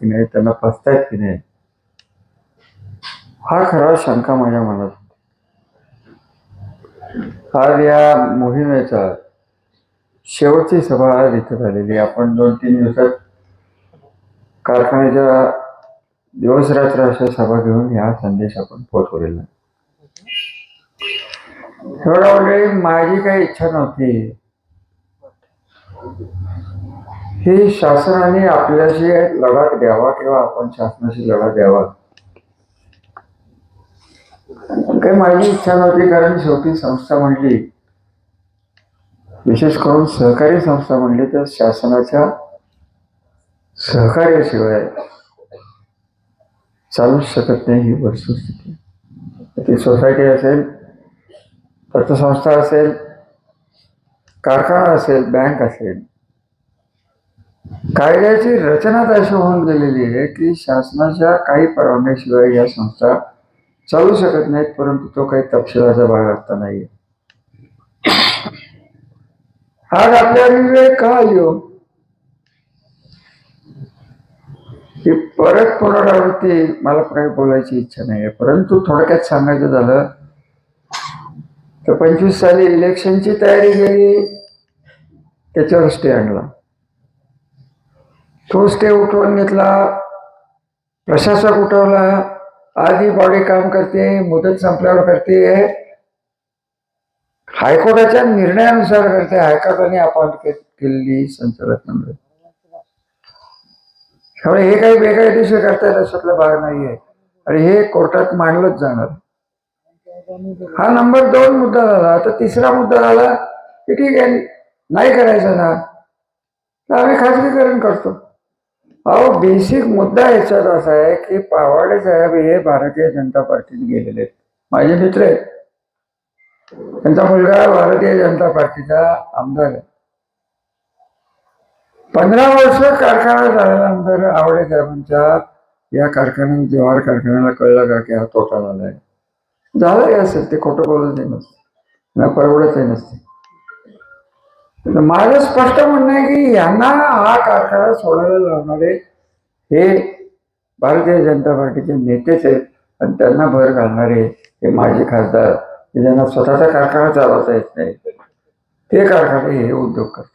की नाही, त्यांना फसतायत की नाही, हा खरा शंका माझ्या मनात. आज या मोहिमेचा शेवटची सभा आज इथं झालेली. आपण 2-3 दिवसात कारखान्याच्या दिवस रात्र अशा सभा घेऊन हा संदेश आपण पोहोचवलेला. एवढा वेळी माझी काही इच्छा नव्हती ही शासनाने आपल्याशी लढा द्यावा किंवा आपण शासनाशी लढा द्यावा, काही माझी इच्छा नव्हती. कारण शेवटी संस्था म्हणली, विशेष करून सहकारी संस्था म्हणली, तर शासनाच्या सहकार्याशिवाय चालूच शकत नाही ही वस्तुस्थिती. ती सोसायटी असेल, पतसंस्था असेल, कारखाना असेल, बँक असेल, कायद्याची रचनाच अशी होऊन गेलेली आहे की शासनाच्या काही परवानगीशिवाय या संस्था चालू शकत नाहीत. परंतु तो काही तपशिलाचा भाग असता नाहीये. आज आपल्याला वेळ का आली हो ही परत पुनरावृत्ती मला काही बोलायची इच्छा नाहीये. परंतु थोडक्यात सांगायचं झालं तर 25 साली इलेक्शनची तयारी केली, त्याच्यावर स्टे आणला. तो स्टे उठवून घेतला, प्रशासक उठवला. आधी बॉडी काम करते, मुदत संपल्यावर करते, हायकोर्टाच्या निर्णयानुसार करते. हायकोर्टाने अपॉइंट केलेली संचालक मंडळ. त्यामुळे हे काही बेकायदेशीर करतायत अशातला भाग नाहीये आणि हे कोर्टात मांडलंच जाणार. हा नंबर 2 मुद्दा झाला. आता तिसरा मुद्दा झाला की ठीक आहे, नाही करायचं ना तर आम्ही खाजगीकरण करतो. अहो, बेसिक मुद्दा याच्यात असा आहे की पावाडे साहेब हे भारतीय जनता पार्टीत गेलेले आहेत, माझे मित्र आहेत. त्यांचा मुलगा भारतीय जनता पार्टीचा आमदार आहे. 15 वर्ष कारखाना झाल्यानंतर आवडे साहेबांच्या या कारखान्यात, जवाहर कारखान्याला कळलं का की हा तोटा झालाय. झालंय असेल, ते खोटं बोलतही नसते ना, परवडतही नसते. माझं स्पष्ट म्हणणं आहे की यांना हा कारखाना सोडायला लावणारे हे भारतीय जनता पार्टीचे नेतेच आहेत आणि त्यांना भर घालणारे हे माजी खासदार, ज्यांना स्वतःचा कारखाना चालवता येत नाही, ते कारखाने हे उद्योग करतात.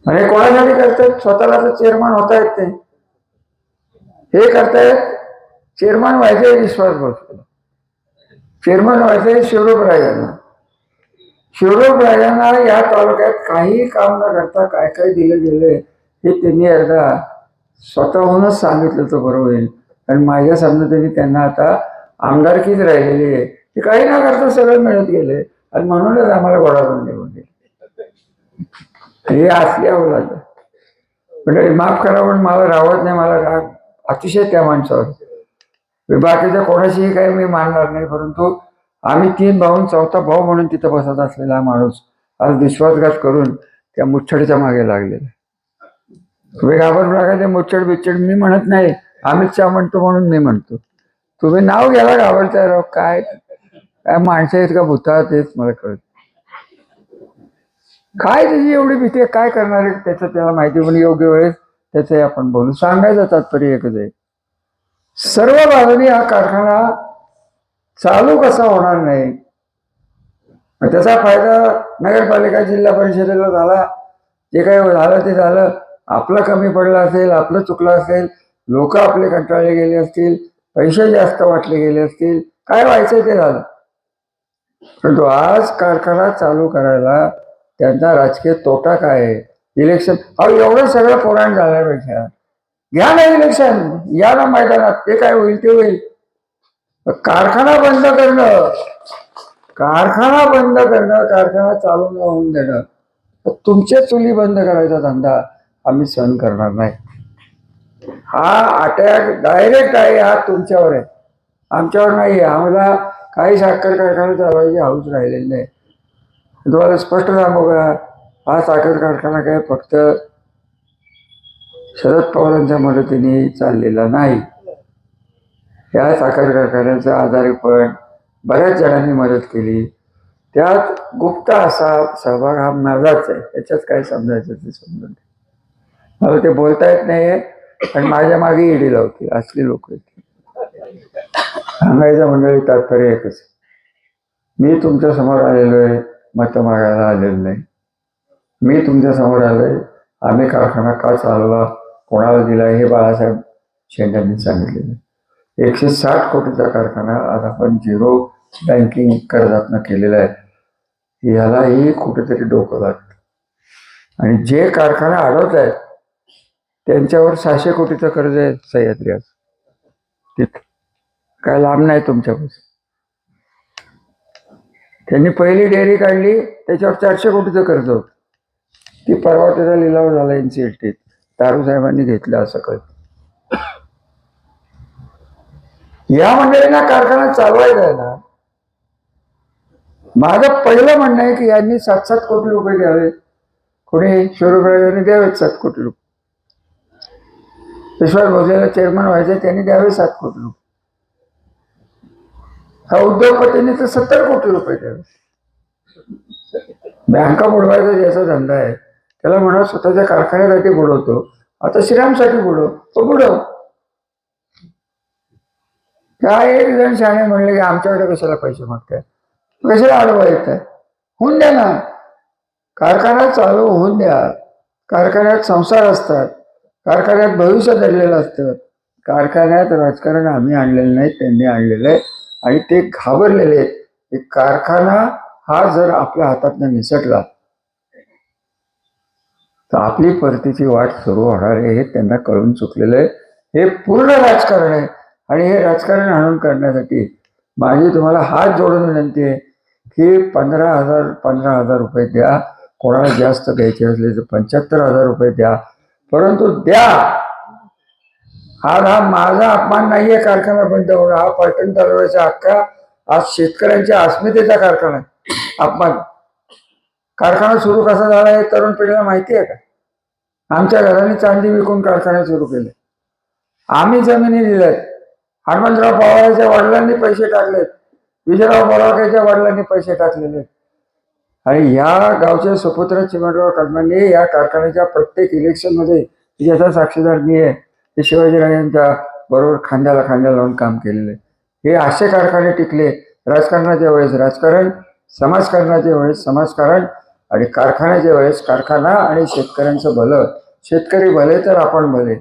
आणि कोणासाठी करतात? स्वतःला तर चेअरमन होता येत नाही, हे करतायत. चेअरमन व्हायचे विश्वास बसतो, चेअरमन व्हायचे शिवरूप राजांना. शिवरूप राजांना या तालुक्यात काही काम न करता काय काय दिलं गेलं हे त्यांनी एकदा स्वतःहूनच सांगितलं तर बरं होईल. आणि माझ्या सामने त्यांनी त्यांना आता आमदारकीच राहिलेली आहे की काही ना करता सगळं मिळत गेले आणि म्हणूनच आम्हाला गोडाधून निघून गेले. हे असले अवलाद म्हणजे माफ करा पण मला राहत नाही, मला राग अतिशय त्या माणसावर. बाकीच्या कोणाशीही काही मी मानणार नाही, परंतु आम्ही 3 भाऊन 4था भाऊ म्हणून तिथं बसत असलेला माणूस आज विश्वासघात करून त्या मुच्छडच्या मागे लागलेला. तुम्ही घाबरू नका, ते मुच्छड बिच्छड मी म्हणत नाही, अमित शहा म्हणतो म्हणून मी म्हणतो. तुम्ही नाव घ्यायला घाबरताय राव. काय काय माणसं आहेत का भूता, तेच मला कळत. काय त्याची एवढी भीती आहे, काय करणार आहे त्याचं त्याला माहिती. पण योग्य वेळेस त्याचंही आपण बोलू. सांगायचं तात्पर्य एकच आहे, सर्व बाजूनी हा कारखाना चालू कसा होणार नाही, त्याचा फायदा नगरपालिका, जिल्हा परिषदेला झाला. जे काही झालं ते झालं. आपलं कमी पडलं असेल, आपलं चुकलं असेल, लोक आपले कंटाळले गेले असतील, पैसे जास्त वाटले गेले असतील, काय व्हायचं ते झालं. परंतु आज कारखाना चालू करायला त्यांचा राजकीय तोटा काय आहे? इलेक्शन, अहो एवढं सगळं पुराण झाल्यापेक्षा घ्या ना इलेक्शन, या ना मैदानात, ते काय होईल ते होईल. कारखाना बंद करणं, कारखाना बंद करणं, कारखाना चालू न होऊन देणं, तुमच्या चुली बंद करायचा धंदा आम्ही सहन करणार नाही. हा अटॅक डायरेक्ट आहे, हा तुमच्यावर आहे, आमच्यावर नाही. आम्हाला काही साखर कारखाना चालवायची हौस राहिलेली नाही. तुम्हाला स्पष्ट सांगू का, हा साखर कारखाना काय फक्त शरद पवारांच्या मदतीने चाललेला नाही. या साखर कारखान्याचं आजारीपण बऱ्याच जणांनी मदत केली, त्यात गुप्त असा सहभाग हा माझाच आहे. त्याच्यात काय समजायचं ते समजून, मला ते बोलता येत नाहीये. आणि माझ्या मागे ईडी लावतील असली लोक आहेत. सांगायचं मंडळी तात्पर्य एकच, मी तुमच्या समोर आलेलो आहे, मत मागायला आलेलो नाही. मी तुमच्या समोर आलोय, आम्ही कारखाना का चालवला, कोणाला दिला, हे बाळासाहेब शेंड्यांनी सांगितलेलं. 160 कोटीचा कारखाना आज आपण झिरो बँकिंग कर्जातनं केलेला आहे. यालाही कुठेतरी डोकं लागतं. आणि जे कारखाना अडवत आहेत त्यांच्यावर 600 कोटीचं कर्ज आहे सह्याद्री. आज तिथं काय लांब नाही तुमच्यापासून. त्यांनी पहिली डेअरी काढली, त्याच्यावर 400 कोटीचं कर्ज होतं. ती परवा त्याचा लिलाव झाला NCLTत, तारू साहेबांनी घेतलं असं कळतं. या मंडळींना कारखाना चालवायचा आहे ना. माझं पहिलं म्हणणं आहे की यांनी 7-7 कोटी रुपये द्यावे. कोणी शिवरायांनी द्यावेत 7 कोटी रुपये. विश्वास भोसलेला चेअरमन व्हायचे, त्यांनी द्यावे 7 कोटी रुपये. हा उद्योगपतींनी तर 70 कोटी रुपये द्यावे. बँका बुडवायचा ज्याचा धंदा आहे त्याला म्हणा स्वतःच्या कारखान्यासाठी बुडवतो, आता श्रीरामसाठी बुडव, तो बुडव. काय एक जण शाणे म्हणले की आमच्याकडे कशाला पैसे मागताय, कशाला अडवा येत आहे, होऊन द्या ना. कारखाना चालू होऊन द्या. कारखान्यात संसार असतात, कारखान्यात भविष्य दडलेलं असतं. कारखान्यात राजकारण आम्ही आणलेलं नाही, त्यांनी आणलेलं आहे. आणि ते घाबरलेले आहेत. कारखाना हा जर आपल्या हातातनं निसटला तर आपली परतीची वाट सुरू होणार आहे, हे त्यांना कळून चुकलेलं आहे. हे पूर्ण राजकारण आहे. आणि हे राजकारण आणून करण्यासाठी माझी तुम्हाला हात जोडून विनंती आहे की 15,000 रुपये द्या. कोणाला जास्त घ्यायचे असले तर 75,000 रुपये द्या, परंतु द्या. हा माझा अपमान नाहीये कारखाना बंद होणं. हा पलटण तालुक्याचा अख्खा आज शेतकऱ्यांच्या अस्मितेचा कारखाना आहे. अपमान. कारखाना सुरू कसा झाला हे तरुण पिढीला माहिती आहे का? आमच्या घराने चांदी विकून कारखाने सुरू केले, आम्ही जमिनी दिल्यात. हनुमंतराव पवारांच्या वडिलांनी पैसे टाकलेत, विजयराव बोरावकेच्या वडिलांनी पैसे टाकलेले. आणि या गावचे सुपुत्र चिमणराव कदमांनी या कारखान्याच्या प्रत्येक इलेक्शनमध्ये ज्याचा साक्षीदार मी आहे, ते शिवाजीराजांच्या बरोबर खांद्याला खांद्या लावून काम केलेलं आहे. हे असे कारखाने टिकले. राजकारणाच्या वेळेस राजकारण, समाजकारणाच्या वेळेस समाजकारण, आणि कारखान्याच्या वेळेस कारखाना आणि शेतकऱ्यांचं भलं. शेतकरी भले तर आपण भले,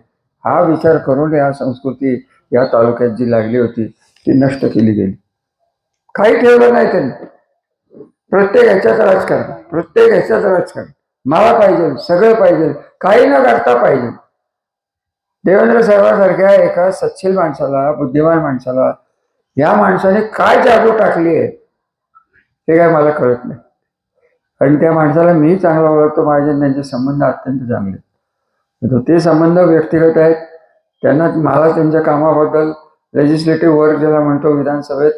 हा विचार करून या संस्कृती या तालुक्यात जी लागली होती ती नष्ट केली गेली. काही ठेवलं नाही त्यांनी. प्रत्येक ह्याच्यात राजकारण, प्रत्येक ह्याच्यात राजकारण. मला पाहिजे, सगळं पाहिजे, काही न करता पाहिजे. देवेंद्र साहेबांसारख्या एका सच्छील माणसाला, बुद्धिमान माणसाला या माणसाने काय जादू टाकली आहे ते काय मला कळत नाही. आणि त्या माणसाला मी चांगला ओळखतो, माझे त्यांचे संबंध अत्यंत चांगले. ते संबंध व्यक्तिगत आहेत. त्यांना मला त्यांच्या कामाबद्दल लेजिस्लेटिव्ह वर्क ज्याला म्हणतो विधानसभेत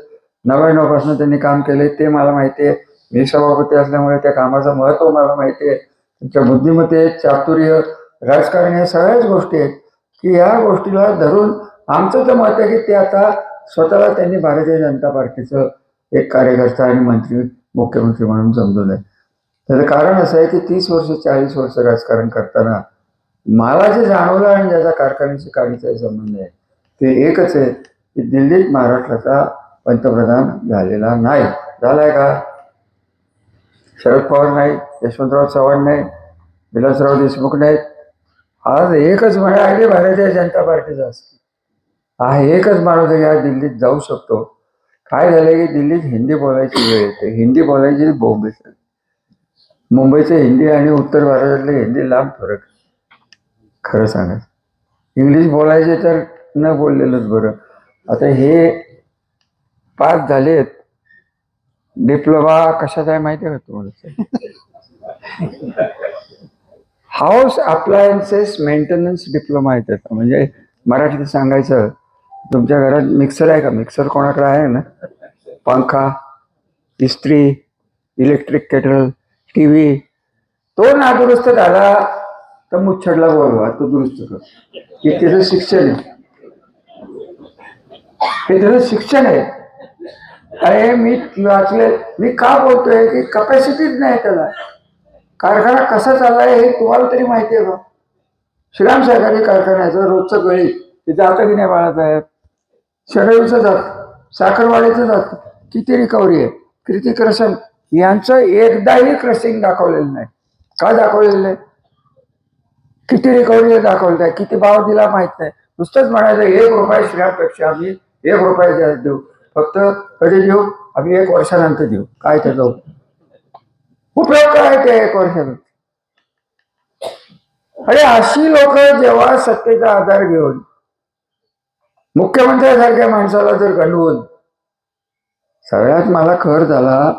99 पासून त्यांनी काम केले ते मला माहिती आहे. मी सभापती असल्यामुळे त्या कामाचं महत्त्व मला माहिती आहे. त्यांच्या बुद्धिमत्ते, चातुर्य, राजकारण या सगळ्याच गोष्टी आहेत की या गोष्टीला धरून आमचं तर मत आहे की ते आता स्वतःला त्यांनी भारतीय जनता पार्टीचं एक कार्यकर्ता आणि मंत्री, मुख्यमंत्री म्हणून समजून आहे. त्याचं कारण असं आहे की 30 वर्ष 40 वर्ष राजकारण करताना मला जे जाणवलं आणि ज्याचा कारखान्याशी काडीचा संबंध आहे ते एकच आहे की दिल्लीत महाराष्ट्राचा पंतप्रधान झालेला नाही. झालाय का? शरद पवार नाही, यशवंतराव चव्हाण नाही, विलासराव देशमुख नाहीत. आज एकच म्हणा आहे भारतीय जनता पार्टीचा असतो. हा एकच माणूस आहे या दिल्लीत जाऊ शकतो. काय झालंय की दिल्लीत हिंदी बोलायची वेळ येते. हिंदी बोलायची बोंब येते. मुंबईचे हिंदी आणि उत्तर भारतातले हिंदी लांब फरक. खरं सांगा, इंग्लिश बोलायचे तर न बोललेलंच बरं. आता हे पास झालेत, डिप्लोमा कशात आहे माहिती आहे का तुम्हाला? हाऊस अप्लायन्सेस मेंटेनन्स डिप्लोमा आहे त्याचा. म्हणजे मराठीत सांगायचं, तुमच्या घरात मिक्सर आहे का? मिक्सर कोणाकडे आहे ना? पंखा, इस्त्री, इलेक्ट्रिक केटल, TV, तो नादुरुस्त झाला तर मुच्छडला बोलवा, तो दुरुस्त कर. हे त्याचं शिक्षण आहे. हे त्याचं शिक्षण आहे. अरे मी वाचले, मी का बोलतोय की कपॅसिटीच नाही त्याला. कारखाना कसा चाललाय हे तुम्हाला तरी माहिती आहे का? श्रीराम सहकारी कारखान्याचं रोजचं गळी ते जातं की नाही बाळासाहेब? शरयूचं जात, साखरवाडीचं जात, किती रिकव्हरी आहे. कृती क्रशन यांचं एकदाही क्रशिंग दाखवलेलं नाही. का दाखवलेलं नाही? किती रिकव्हरी दाखवलं नाही, किती भाव दिला माहित नाही. नुसतंच म्हणायचं 1 रुपया श्रीरामपेक्षा आम्ही 1 रुपया जास्त देऊ, फक्त कधी देऊ? आम्ही 1 वर्षानंतर देऊ. काय त्याचा उपयोग काय ते 1 वर्षानंतर? अरे अशी लोक जेव्हा सत्तेचा आधार घेऊन मुख्यमंत्र्यांसारख्या माणसाला जर गंडवून, सगळ्यात मला खर झाला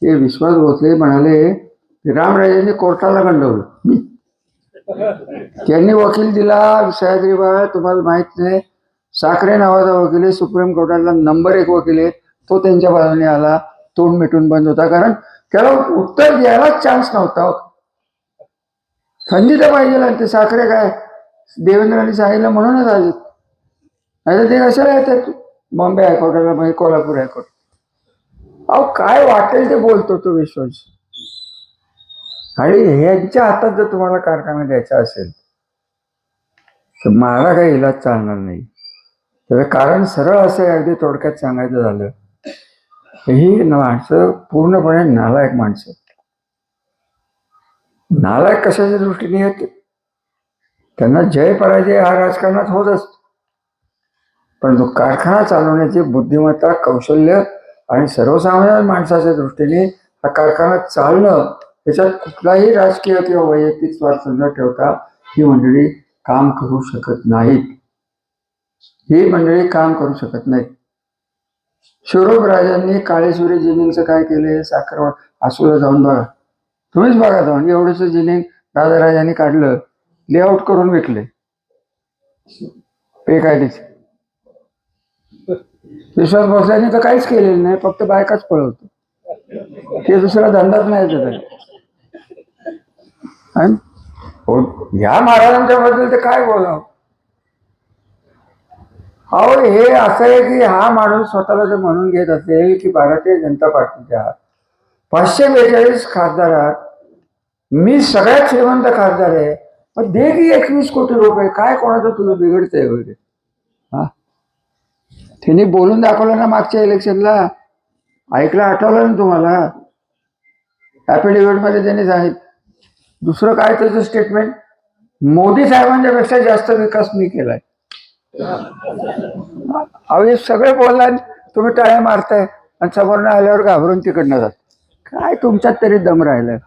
की विश्वास भोसले म्हणाले की रामराजेंनी कोर्टाला गंडवलं. मी त्यांनी वकील दिला सह्याद्री बाळा, तुम्हाला माहित नाही, साखरे नावाचा वकील आहे, सुप्रीम कोर्टाला नंबर 1 वकील आहे. तो त्यांच्या बाजूने आला, तोंड मिटून बंद होता, कारण त्याला उत्तर द्यायलाच चान्स नव्हता. संधी तर पाहिजे ना. ते साखरे काय देवेंद्रांनी सांगितलं म्हणूनच आले, नाही ते कशाला येतात बॉम्बे हायकोर्टाला, म्हणजे कोल्हापूर हायकोर्ट. अहो काय वाटेल ते बोलतो तो विश्वास. आणि ह्यांच्या हातात जर तुम्हाला कारखाना द्यायचा असेल तर मला काही इलाज चालणार नाही. तर कारण सरळ असं आहे, अगदी थोडक्यात सांगायचं झालं, ही माणसं पूर्णपणे नालायक माणसं. नालायक कशाच्या दृष्टीने येते? त्यांना जय पराजय हा राजकारणात होत असतो, पण तो कारखाना चालवण्याची बुद्धिमत्ता, कौशल्य आणि सर्वसामान्य माणसाच्या दृष्टीने हा कारखाना चालणं, त्याच्यात कुठलाही राजकीय किंवा वैयक्तिक स्वार्थ न ठेवता ही मंडळी काम करू शकत नाहीत. ही मंडळी काम करू शकत नाहीत. शिवराम राजांनी काळेश्वरी जिनिंगचं काय केले? साखरवाड आसूला जाऊन बघा, तुम्हीच बघा जाऊन. एवढंच जिनिंग राजाराजांनी काढलं, लेआउट करून विकले बेकायदेशीर. विश्वास भोसलेंनी तर काहीच केलेलं नाही, फक्त बायकाच पळवतो. ते दुसरा धंदाच नाही त्याचा. ह्या महाराजांच्या बद्दल तर काय बोलावं. अहो हे असं आहे की हा माणूस स्वतःला जर म्हणून घेत असेल की भारतीय जनता पार्टीच्या 542 खासदारात मी सगळ्यात श्रीमंत खासदार आहे, पण दे की 21 कोटी रुपये, काय कोणाचं तुला बिघडतंय वगैरे. हा, त्यांनी बोलून दाखवलं ना मागच्या इलेक्शनला, ऐकलं, आठवलं ना तुम्हाला? ॲफिडेव्हिट मध्ये त्यांनी सांगितलं. दुसरं काय त्याचं स्टेटमेंट? मोदी साहेबांच्या पेक्षा जास्त विकास मी केलाय. अहो सगळे बोलला, तुम्ही टाळ्या मारताय आणि समोरनं आल्यावर घाबरून तिकडनं जात. काय तुमच्यात तरी दम राहिलाय?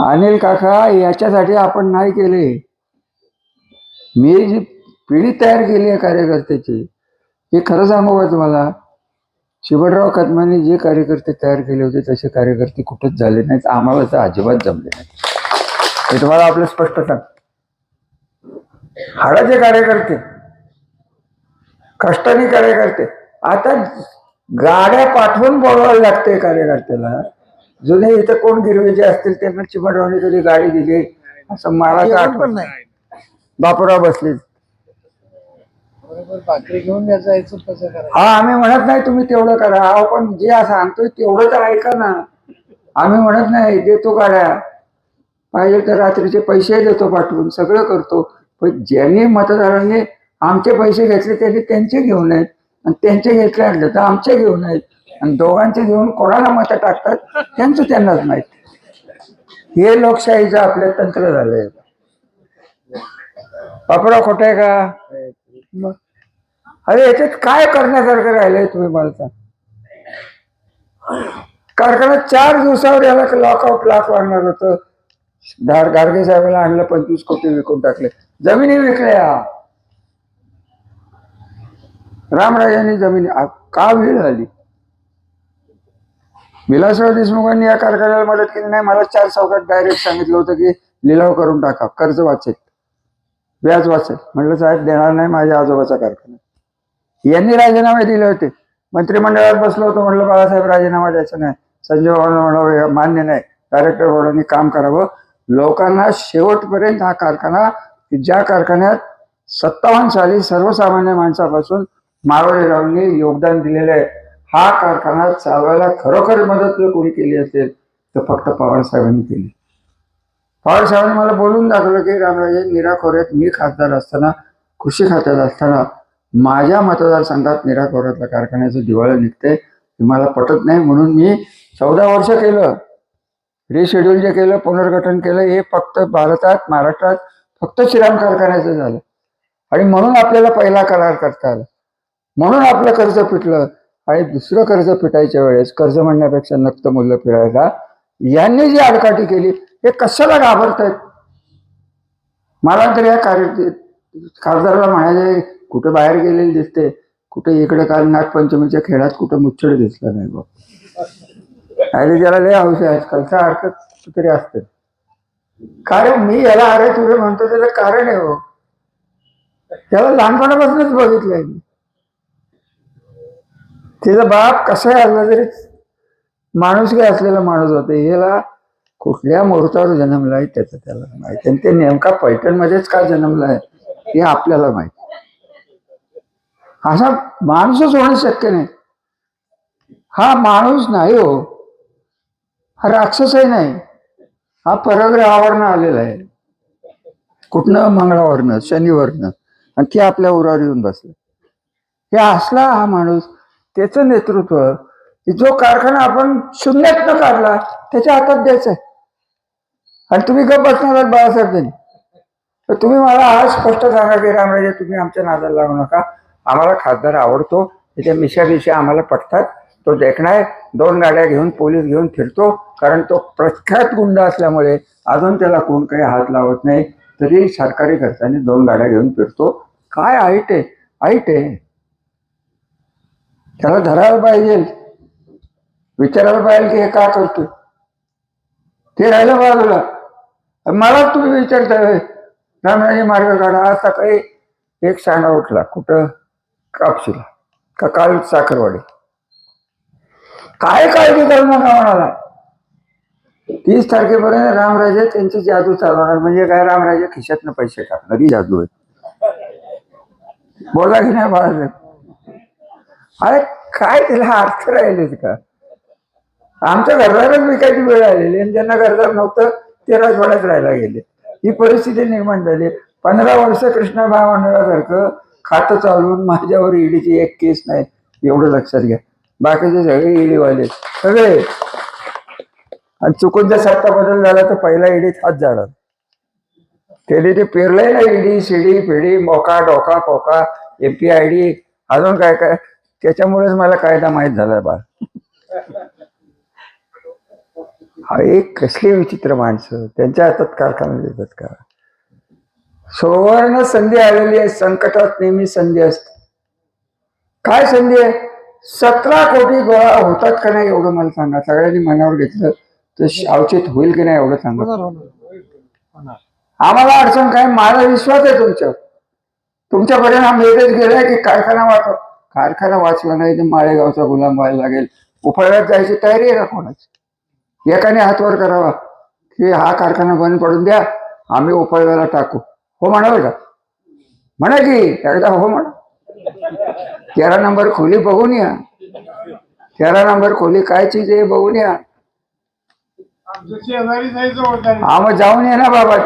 अनिल काका, याच्यासाठी आपण नाही केले. मी जी पिढी तयार केली आहे कार्यकर्त्याची, हे खरं सांगू का तुम्हाला, शिवराव कदमांनी जे कार्यकर्ते तयार केले होते तसे कार्यकर्ते कुठेच झाले नाहीत. आम्हाला तर अजिबात जमले नाही. हे तुम्हाला आपलं स्पष्ट सांग. हाडाचे कार्यकर्ते, कष्टाने कार्यकर्ते, आता गाड्या पाठवून बोलवायला लागते कार्यकर्त्याला. जुने इथं कोण गिरवे जे असतील त्यांना चिमटवाणी कधी गाडी दिली असं मला तर आठवण नाही. बापूराव बसले, भाकरी घेऊन जायचं कसं करायचं? हा आम्ही म्हणत नाही तुम्ही तेवढं करा, अहो पण जे सांगतोय तेवढं तर ऐका ना. आम्ही म्हणत नाही देतो गाड्या, पाहिजे तर रात्रीचे पैसे देतो पाठवून, सगळं करतो. पण ज्यांनी मतदारांनी आमचे पैसे घेतले त्यांनी त्यांचे घेऊ नयेत, आणि त्यांचे घेतले आणले तर आमचे घेऊ नयेत, आणि दोघांचे घेऊन कोणाला मतं टाकतात त्यांचं त्यांनाच माहित. हे लोकशाहीचं आपलं तंत्र झालंय. बापूराव खोटं आहे का? अरे याच्यात काय करण्यासारखं राहिलंय तुम्ही मला सांग. कारखाना 4 दिवसावर याला लॉकआउट लागणार होतं. गाडगे साहेबांना आणलं, 25 कोटी विकून टाकले, जमिनी विकल्या. रामराजांनी जमिनी का वेळ झाली? विलासराव देशमुखांनी या कारखान्याला मदत केली नाही. मला 4 चौकात डायरेक्ट सांगितलं होतं की लिलाव करून टाका, कर्ज वाचेल, व्याज वाचेल. म्हटलं साहेब देणार नाही, माझ्या आजोबाचा कारखाना. यांनी राजीनामे दिले होते. मंत्रिमंडळात बसलो होतो, म्हटलं बाळासाहेब राजीनामा द्यायचा नाही. संजय बाबांना म्हणावं मान्य नाही, डायरेक्टर बोर्डाने काम करावं. लोकांना शेवटपर्यंत हा कारखाना, ज्या कारखान्यात 57 साली सर्वसामान्य माणसापासून मारोडेरावांनी योगदान दिलेलं आहे, हा कारखाना चालवायला खरोखर मदत जर कोणी केली असेल तर फक्त पवार साहेबांनी केली. पवार साहेबांनी मला बोलून दाखवलं की रामराजे नीरा खोऱ्यात मी खासदार असताना, कृषी खात्यात असताना माझ्या मतदारसंघात नीरा खोऱ्यातल्या कारखान्याचं दिवाळं निघते, हे मला पटत नाही. म्हणून मी 14 वर्ष केलं, रिशेड्यूल जे केलं, पुनर्गठन केलं, हे फक्त भारतात, महाराष्ट्रात फक्त श्रीराम कारखान्याचं झालं. आणि म्हणून आपल्याला पहिला करार करता आला, म्हणून आपलं कर्ज फिटलं. आणि दुसरं कर्ज फिटायच्या वेळेस कर्ज म्हणण्यापेक्षा नक्त मूल्य फिरायला यांनी जी आडकाठी केली, हे कशाला घाबरतायत? मला तर या खासदाराला म्हणायचे, कुठे बाहेर गेलेले दिसते, कुठे इकडे काल नागपंचमीच्या खेळात कुठे मुच्छड दिसला नाही बघ. आणि त्याला लय हौस आहे आजकालचा हरकत तरी असते. कारण मी याला अरे तुरे म्हणतो त्याचं कारण आहे हो, त्याला लहानपणापासूनच बघितलंय मी. तिचा बाप कसा असला तरी माणूसकी असलेला माणूस होते. याला कुठल्या मुहूर्तावर जन्मलाय त्याचं त्याला माहिती, आणि ते नेमका पैठणमध्येच का जन्मलाय हे आपल्याला माहिती. असा माणूसच होणं शक्य नाही. हा माणूस नाही हो, हा राक्षसही नाही, हा परग्रहावरनं आलेला आहे, कुठनं मंगळावरनं, शनीवरनं, आणि ते आपल्या उरावर येऊन बसले. हे असला हा माणूस, त्याचं नेतृत्व, जो कारखाना आपण शून्यातनं काढला त्याच्या हातात द्यायचा आहे. आणि तुम्ही गप्प बसणार आहात बाळासाहेब. तर तुम्ही मला आज स्पष्ट सांगा की रामराजे तुम्ही आमच्या नादाला लागू नका, आम्हाला खासदार आवडतो, त्याच्या मिशा आम्हाला पटतात, तो देखणाय 2 गाड्या घेऊन पोलीस घेऊन फिरतो, कारण तो प्रख्यात गुंड असल्यामुळे अजून त्याला कोण काही हात लावत नाही, तरी सरकारी खर्चाने 2 गाड्या घेऊन फिरतो. काय ऐट आहे, ऐट आहे. त्याला धरायला पाहिजे, विचारायला पाहिजे की हे का करतोय. ते राहिलं बाजूला, मला तुम्ही विचारताय रामराजे मार्ग काढा. आज सकाळी एक सांडा उठला, कुठं कापशीला का काल साखरवाडी, काय काळजी करू नका म्हणाला. 30 तारखेपर्यंत रामराजे त्यांची जादू चालवणार. म्हणजे काय, रामराजे खिशातनं पैसे टाकणार, ही जादू आहे. बोला की नाही बाळासाहेब? अरे काय त्याला अर्थ राहिलेच का? आमच्या घरदारच विकायची वेळ आलेली, आणि ज्यांना घरदार नव्हतं ते राजवाड्यात राहायला गेले. ही परिस्थिती निर्माण झाली. 15 वर्ष कृष्णा महामंडळासारखं खातं चालवून माझ्यावर ईडीची एक केस नाही, एवढं लक्षात घ्या. बाकीचे सगळे ईडीवाले सगळे. आणि चुकून जर सत्ता बदल झाला तर पहिला ईडीत हात जाणार. त्याने ते पेरलंय ना, ईडी सीडी पिढी मोका डोका पोका MPID अजून काय काय, त्याच्यामुळेच मला कायदा माहीत झाला बा. हा एक कसली विचित्र माणसं, त्यांच्या हातात कारखाना देतात का? सुवर्ण संधी आलेली आहे, संकटात नेहमी संधी असते. काय संधी आहे? 17 कोटी गोळा होतात का नाही एवढं मला सांगा. सगळ्यांनी मनावर घेतलं तर अवचित होईल की नाही एवढं सांगा. आम्हाला अडचण काय, माझा विश्वास आहे तुमच्यावर. तुमच्यापर्यंत हा मेसेज गेलाय की कारखाना वाचला नाही तर माळेगावचा गुलाम व्हायला लागेल. उपळ्यात जायची तयारी आहे का कोणाची? एकाने हात वर करावा की हा कारखाना बंद पडून द्या, आम्ही उपळव्याला टाकू. हो म्हणाल का? म्हणा की एकदा हो म्हणा. 13 नंबर खोली बघून या. 13 नंबर खोली काय चीज आहे बघून या. हा मग जाऊन ये ना बाबा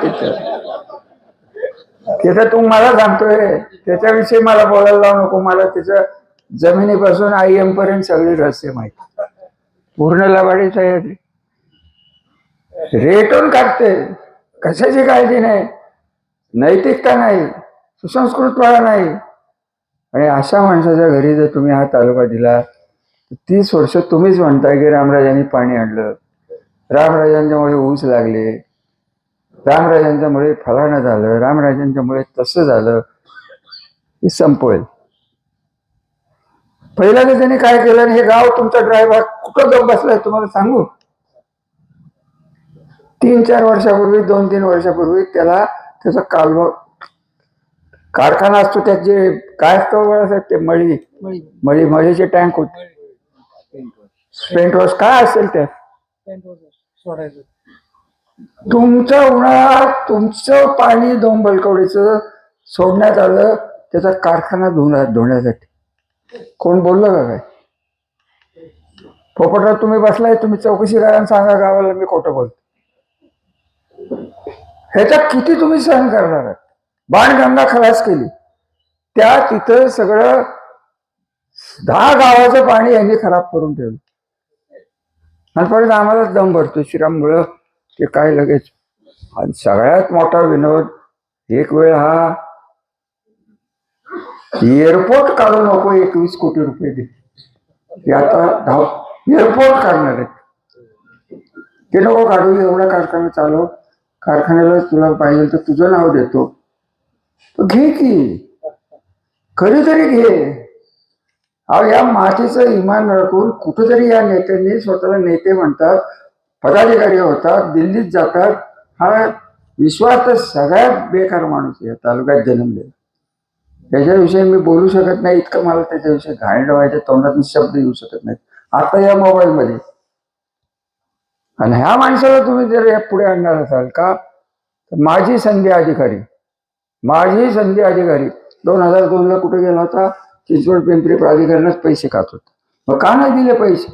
तिथं तू मला सांगतोय त्याच्याविषयी मला बोलायला लावू नको. मला त्याचं जमिनीपासून IM पर्यंत सगळी रहस्य माहिती, पूर्ण लबाडी तयारी रेटून काढते. कशाची काळजी नाही, नैतिकता नाही, सुसंस्कृतपणा नाही. आणि अशा माणसाच्या घरी जर तुम्ही हा तालुका दिला, 30 वर्ष तुम्हीच म्हणताय की रामराजांनी पाणी आणलं, रामराजांच्यामुळे ऊस लागले, रामराजांच्यामुळे फलानं झालं, रामराजांच्यामुळे तसं झालं. हे संपवेल. पहिला तर त्यांनी काय केलं, हे गाव तुमचा ड्रायव्हर कुठं जाऊन बसलाय तुम्हाला सांगू. 3-4 वर्षापूर्वी, 2-3 वर्षापूर्वी त्याला त्याचा कारखाना असतो, त्याचे काय असतो ते मळीचे टँक होते, पेंट वॉश काय असेल त्या सोडायचं. तुमचं उन्हाळ्यात तुमचं पाणी डोंबलकवडीचं सोडण्यात आलं त्याचा कारखाना धुण्यासाठी. कोण बोललं का काय? पोपटराव तुम्ही बसलाय, तुम्ही चौकशी करा आणि सांगा गावाला मी खोटं बोलतो. ह्याचा किती तुम्ही सहन करणार आहात? बाणगंगा खलास केली, त्या तिथं सगळं 10 गावाचं पाणी यांनी खराब करून ठेवलं आणि परत आम्हालाच दम भरतो श्रीराममुळं ते काय लगेच. आणि सगळ्यात मोठा विनोद, एक वेळ हा एअरपोर्ट काढू नको 21 कोटी रुपये दे, ते आता एअरपोर्ट काढणार आहेत. ते नको काढू, एवढा कारखाना चालव, कारखान्याला तुला पाहिजे तर तुझं नाव देतो, तो घे की, खरी तरी घे. अहो या मातीचं इमान राखून कुठंतरी या नेत्यांनी स्वतःला नेते म्हणतात, पदाधिकारी होतात, दिल्लीत जातात. हा विश्वास तर सगळ्यात बेकार माणूस या तालुक्यात जन्मले. त्याच्याविषयी मी बोलू शकत नाही, इतकं मला त्याच्याविषयी घाण व्हायच्या तोंडातून शब्द येऊ शकत नाहीत आता या मोबाईलमध्ये. आणि ह्या माणसाला तुम्ही जर या पुढे आणणार असाल का, तर माजी संधी अधिकारी 2002ला कुठे गेला होता, चिंचवड पिंपरी प्राधिकरणात पैसे खात होता. मग का नाही दिले पैसे?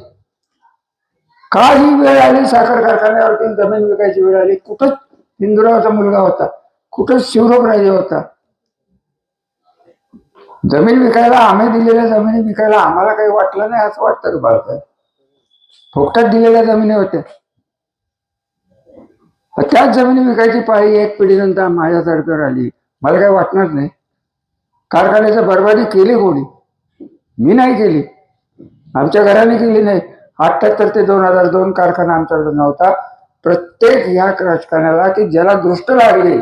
का ही वेळ आली, साखर कारखान्यावरती जमीन विकायची वेळ आली, कुठंच हिंदुरावाचा मुलगा होता, कुठंच शिवरामराजे होता. जमीन विकायला, आम्ही दिलेल्या जमिनी विकायला आम्हाला काही वाटलं नाही असं वाटतं का बाळासाहेब? फुकटात दिलेल्या जमिनी होत्या. त्याच जमिनी विकायची पाळी एक पिढीनंतर माझ्या सरकार आली, मला काही वाटणार नाही. कारखान्याची बरबादी केली कोणी? मी नाही केली, आमच्या घराने केली नाही. 78 ते 2002 कारखाना आमच्याकडे नव्हता. प्रत्येक या राजकारणाला की ज्याला दृष्ट लागली,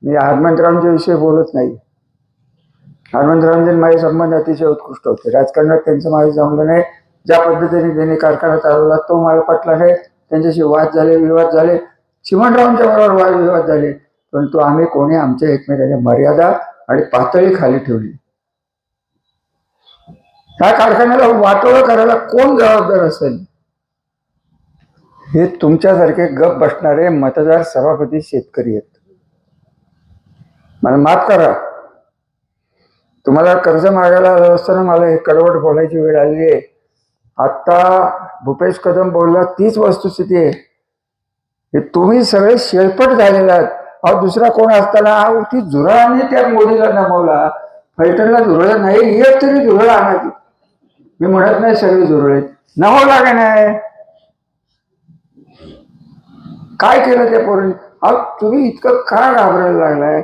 मी हनुमंतरावांच्या विषयी बोलत नाही. हनुमंतरावांचे माझे संबंध अतिशय उत्कृष्ट होते, राजकारणात त्यांचं माझं जमलं नाही. ज्या पद्धतीने त्यांनी कारखाना चालवला तो मला पटला नाही. त्यांच्याशी वाद झाले, विवाद झाले, चिमणरावांच्या बरोबर वाद विवाद झाले, परंतु आम्ही कोणी आमच्या एकमेकांच्या मर्यादा आणि पातळी खाली ठेवली. ह्या कारखान्याला वाटोळं करायला कोण जबाबदार असेल? हे तुमच्यासारखे गप बसणारे मतदार सभापती शेतकरी आहेत. मला माफ करा, तुम्हाला कर्ज मागायला आलं असताना मला हे कडवट बोलायची वेळ आली आहे. आता भूपेश कदम बोलला तीच वस्तुस्थिती आहे. हे तुम्ही सगळे शेळपट झालेले आहात. अहो दुसरा कोण असताना ती झुरळाने त्या मोदीला नमवला, फलटणला झुरळ नाही, एक तरी झुरळ आणायची. मी म्हणत नाही सगळे झुरळे नमवला का नाही, काय केलं त्या पोरांनी? अहो तुम्ही इतकं का घाबरायला लागलाय?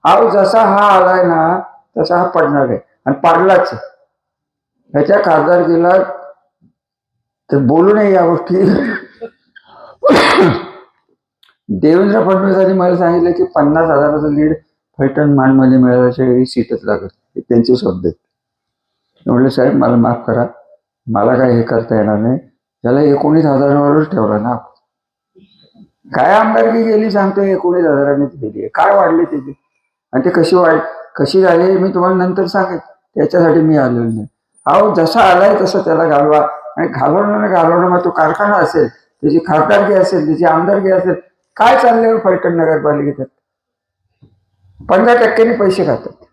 अहो जसा हा आलाय ना तसा हा पडणार आहे, आणि पडलाच. ह्याच्या खासदारकीला तर बोलू नये या गोष्टी. देवेंद्र फडणवीसांनी मला सांगितलं की 50,000चं लीड फलटण मानमध्ये मिळाल्याच्या वेळी सीटच लागत, हे त्यांचे शब्द आहेत. म्हटलं साहेब मला माफ करा, मला काय हे करता येणार नाही. त्याला 19,000वरच ठेवला ना. काय आमदारकी गेली सांगतो, 19,000नीच गेली. काय वाढले त्याची आणि ते कशी झाली मी तुम्हाला नंतर सांगेन, त्याच्यासाठी मी आलेलो नाही. अहो जसा आलाय तसं त्याला घालवा, आणि घालवणं मग तो कारखाना असेल, त्याची खासदारकी असेल, त्याची आमदारकी असेल. काय चाललंय फलटण नगरपालिकेत? 15% पैसे खातात.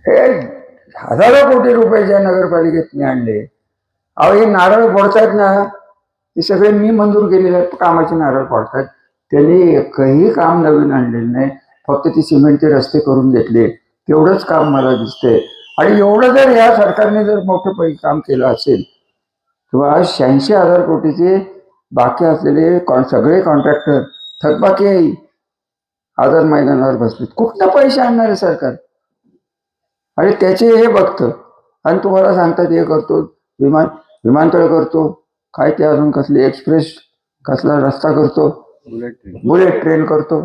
हे हजारो कोटी रुपये ज्या नगरपालिकेत मी आणले. अहो हे नारळ फोडतायत ना, हे सगळे मी मंजूर केलेल्या कामाचे नारळ फोडतात. त्यांनी एकही काम नवीन आणलेलं नाही, फक्त ती सिमेंटचे रस्ते करून घेतले, तेवढंच काम मला दिसतंय. आणि एवढं जर या सरकारने जर मोठं काम केलं असेल, तेव्हा आज 86,000 कोटीचे बाकी असलेले सगळे कॉन्ट्रॅक्टर थकबाकी आझाद मैदानावर बसलेत. कुठं पैसे आणणार आहे सरकार? आणि त्याचे हे बघतं आणि तुम्हाला सांगतात हे करतो, विमानतळ करतो, काय ते अजून कसली एक्सप्रेस कसला रस्ता करतो, बुलेट ट्रेन करतो.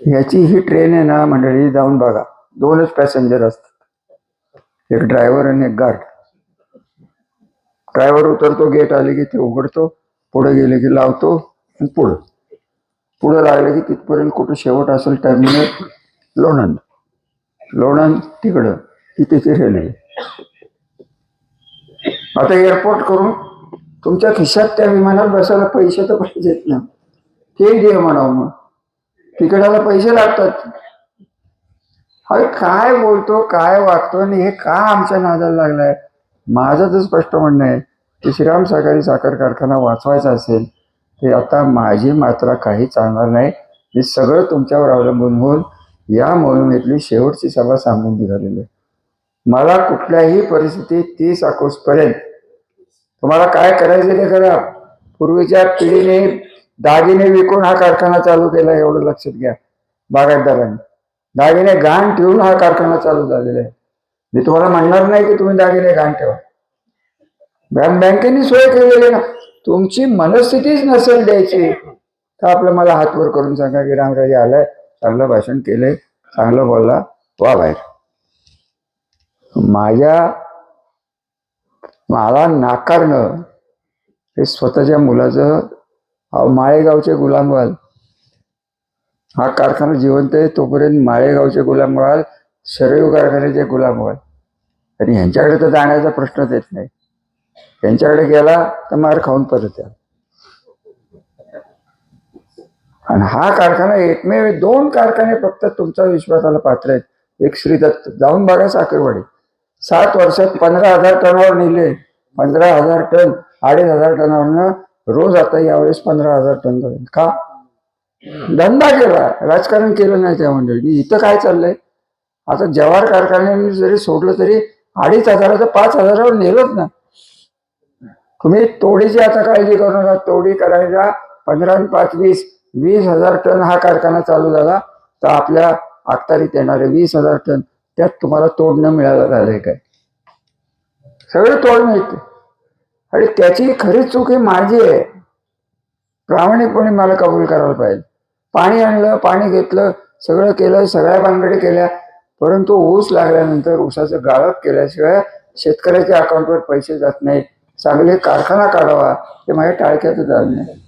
ह्याची ही ट्रेन आहे ना मंडळी, जाऊन बघा, 2च पॅसेंजर असतात, एक ड्रायव्हर आणि एक गार्ड. ड्रायव्हर उतरतो, गेट आले की ते उघडतो, पुढे गेले की लावतो, आणि पुढे लागले की तिथपर्यंत कुठं शेवट असेल टर्मिनल लोणंद तिकडं, तिथे रेल्वे. आता एअरपोर्ट करून तुमच्या खिशात त्या विमानात बसायला पैसे तर पाहिजेत ना, ते दे म्हणावं. मग तिकिटाला पैसे लागतात. अरे काय बोलतो, काय वागतो, आणि हे का आमच्या नादाला लागलाय? माझं तर स्पष्ट म्हणणं आहे की श्रीराम सहकारी साखर कारखाना वाचवायचा असेल ते आता माझी मात्रा काही चालणार नाही. हे सगळं तुमच्यावर अवलंबून होऊन या मोहिमेतली शेवटची सभा सांगून निघालेली आहे. मला कुठल्याही परिस्थितीत 30 ऑगस्टपर्यंत तुम्हाला काय करायचं ते करा. पूर्वीच्या पिढीने दागिने विकून हा कारखाना चालू केला, एवढं लक्षात घ्या. बागायतदारांनी दागिने गहाण ठेवून हा कारखाना चालू झालेला आहे. मी तुम्हाला म्हणणार नाही की तुम्ही दागिने गहाण ठेवा. बँकेने सोय केलेली ना. तुमची मनस्थितीच नसेल द्यायची तर आपलं मला हातवर करून सांगा की रामराजे आलाय, चांगलं भाषण केलंय, चांगलं बोलला, वा बाहेर. मला नाकारणं हे स्वतःच्या मुलाचं. माळेगावचे गुलाम व्हाल. हा कारखाना जिवंत आहे तोपर्यंत माळेगावचे गुलाम व्हाल, शरयू कारखान्याचे गुलाम व्हाल. आणि ह्यांच्याकडे तर जाण्याचा प्रश्नच येत नाही. त्यांच्याकडे गेला तर मार खाऊन परत या. आणि हा कारखाना एकमेव 2 कारखाने फक्त तुमचा विश्वासाला पात्र आहेत. एक श्रीदत्त, जाऊन बघा साखरवाडी, 7 वर्षात 15,000 टनावर नेले. 15,000 टन, 2,500 टनावरनं रोज. आता यावेळेस 15,000 टन करेल. का? धंदा केला, राजकारण केलं नाही त्या मंडळींनी. इथं काय चाललंय आता? जवाहर कारखान्याने जरी सोडलं तरी 2,500 5,000वर नेलंच ना. तुम्ही तोडीची आता काळजी करू नका. तोडी करायला 15 आणि 5 20,000 टन हा कारखाना चालू झाला तर आपल्या अखत्यारीत येणारे 20,000 टन त्यात तुम्हाला तोडणं मिळालं झालंय काय? सगळं तोड मिळते. आणि त्याची खरी चूक ही माझी आहे. प्रामाणिकपणे मला कबूल करायला पाहिजे. पाणी आणलं, पाणी घेतलं, सगळं केलं, सगळ्या भानगडी केल्या, परंतु ऊस लागल्यानंतर ऊसाचं गाळप केल्याशिवाय शेतकऱ्याच्या अकाउंटवर पैसे जात नाहीत. चांगले कारखाना काढावा हे माझ्या टाळक्यात झालं नाही.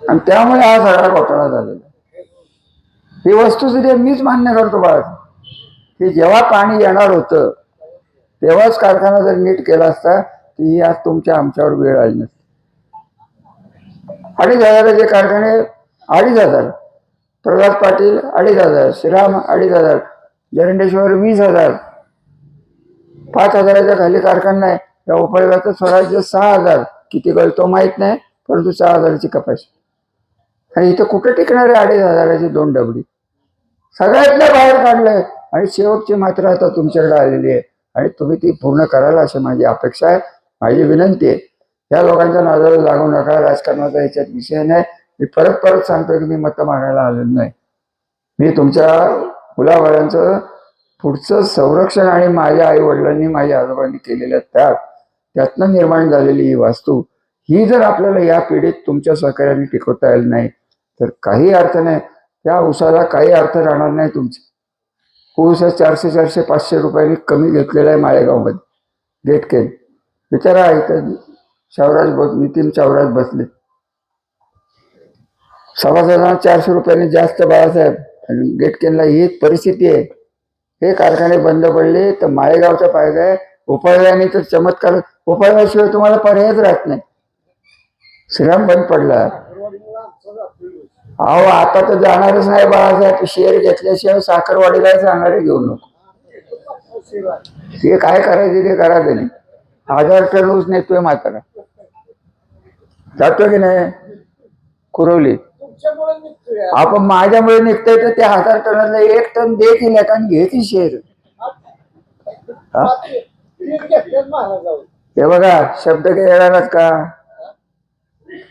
आणि त्यामुळे हा सगळा घोटाळा झालेला. ही वस्तुस्थिती मीच मान्य करतो बाळा की जेव्हा पाणी येणार होतं तेव्हाच कारखाना जर नीट केला असता तर ही आज तुमच्या आमच्यावर वेळ आली नसती. 2,500चे कारखाने 2,500, प्रल्हाद पाटील 2,500, श्रीराम 2,500, जरंडेश्वर 20,000, 5,000च्या खाली कारखाना नाही. या उपयोगाचं स्वराज्य 6,000. किती गळतो माहित नाही, परंतु 6,000ची कपाशी. आणि इथं कुठं टिकणार आहे 2,500ची 2 डबडी? सगळ्यातल्या बाहेर काढलंय. आणि शेवटची मात्र आता तुमच्याकडे आलेली आहे आणि तुम्ही ती पूर्ण कराल अशी माझी अपेक्षा आहे, माझी विनंती आहे. या लोकांच्या नादाला लागू नका. राजकारणाचा याच्यात विषय नाही. मी परत सांगतो की मी मतं मागायला आलेलो नाही. मी तुमच्या मुलाबाळांचं पुढचं संरक्षण आणि माझ्या आई वडिलांनी माझ्या आजोबांनी केलेल्या त्यातनं निर्माण झालेली ही वास्तू ही जर आपल्याला या पिढीत तुमच्या सहकार्याने टिकवता आली नाही तर काही अर्थ नाही. त्या ऊसाला काही अर्थ राहणार नाही तुमचे. ऊस 400 500 रुपयांनी कमी घेतलेला आहे माळेगावमध्ये गेटकेन. विचारा इथं नितीन शावराज बसले. सभासदांना 400 रुपयांनी जास्त बाळासाहेब. आणि गेटकेनला ही परिस्थिती आहे. हे कारखाने बंद पडले तर माळेगावचा फायदा आहे. उपळव्याने तर चमत्कार. उपळव्याशिवाय तुम्हाला पर्यायच राहत नाही. श्रीराम बंद पडला. अहो आता तर जाणारच नाही बाळासाहेब. शेअर घेतल्याशिवाय साखरवाडीला जाणारे घेऊ नको. ते काय करायचे ते करा. त्याने 1,000 टन ऊस नेतोय म्हातारा. जातो की नाही कुरवली. आपण माझ्यामुळे निघतोय तर त्या 1,000 टनातलं 1 टन दे की लेखान घे की शेअर. हे बघा शब्द काही येणारच का?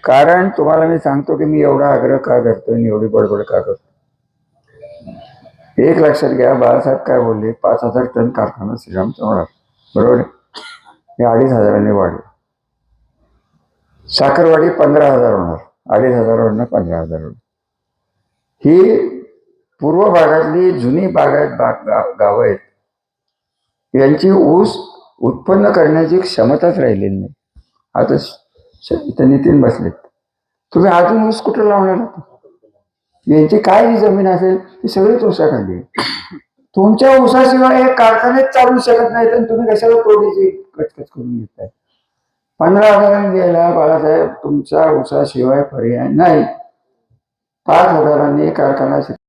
कारण तुम्हाला मी सांगतो की मी एवढा आग्रह का करतोय आणि एवढी बडबड का करतो. एक लक्षात घ्या, बाळासाहेब काय बोलले, 5,000 टन कारखाना श्रीरामचा होणार, बरोबर आहे. हे 2,500ने वाढले. साखरवाडी 15,000 होणार, 2,500वरनं 15,000 होणार. ही पूर्व भागातली जुनी गावं आहेत. यांची ऊस उत्पन्न करण्याची क्षमताच राहिलेली नाही. आता इथं नितीन बसलेत. तुम्ही अजून ऊस कुठं लावणार? यांची काय जी जमीन असेल ती सगळीच ऊसाखाली. तुमच्या ऊसाशिवाय हे कारखानेच चालू शकत नाही तर तुम्ही कशाला तोडीची कचकच करून घेताय? 15,000 द्यायला बाळासाहेब तुमच्या ऊसाशिवाय पर्याय नाही. 5,000 कारखाना